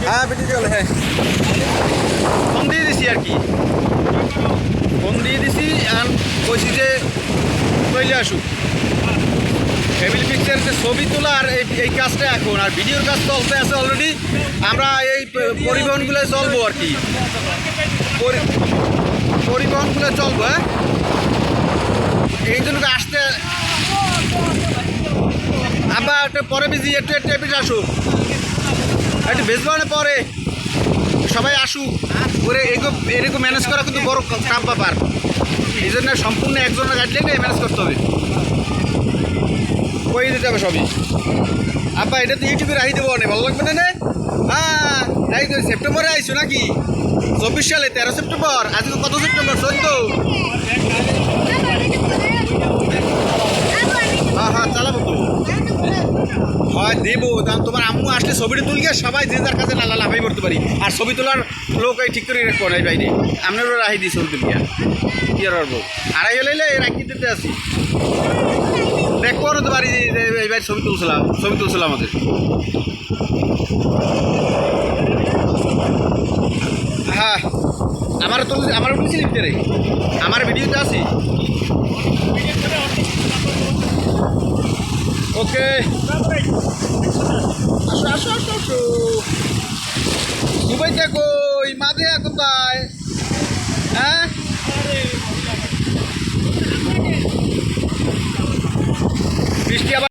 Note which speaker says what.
Speaker 1: হ্যাঁ ভিডিও চলে, হ্যাঁ ফোন দিয়ে দিছি আর কি, ফোন দিয়ে দিছি আর বলছি যে চলে আসুক ফ্যামিলি পিকচার যে ছবি তোলা আর এই কাজটা এখন আর ভিডিওর কাজ চলতে আছে অলরেডি। আমরা এই পরিবহনগুলো চলবো আর কি, পরিবহনগুলো চলবো। হ্যাঁ এই জন্য আসতে আবার একটু পরে বিজি, একটু একটু একটু আসুক, একটু বেজবানে পরে সবাই আসুক করে এরকম ম্যানেজ করা কিন্তু বড় কাপ ব্যাপার। এই জন্য সম্পূর্ণ একজনের গাইডলাইনে ম্যানেজ করতে হবে, কই দিতে হবে সবই। আব্বা এটা তো ইউটিউবে রাখি দেবো, অনেক ভালো লাগবে না? হ্যাঁ রাখি দেবো। সেপ্টেম্বরে আইসো নাকি? 24 সালে 13 সেপ্টেম্বর। আজকে কত সেপ্টেম্বর? 14। হ্যাঁ হ্যাঁ চালাবো তো, হয় দেবো। তখন তোমার আম্মু আসলে ছবিটা তুলকে সবাই যে যার কাছে লাফাই করতে পারি। আর ছবি তোলার লোক এই ঠিক করে রাখবো না বাইরে, আপনারও রাখি দিই ছবি তুলিয়া কি আর পারবো। আড়াই হলে রাখি দিতে আসি, দেখবো না তো বাড়ি এইবার ছবি তুলছিলাম আমাদের। হ্যাঁ আমার উঠেছি লিখতে রে, আমার ভিডিওতে আছি। ওকে আসো আসো আসো আসো। দুবাই দেখো, মাঝে কোথায়?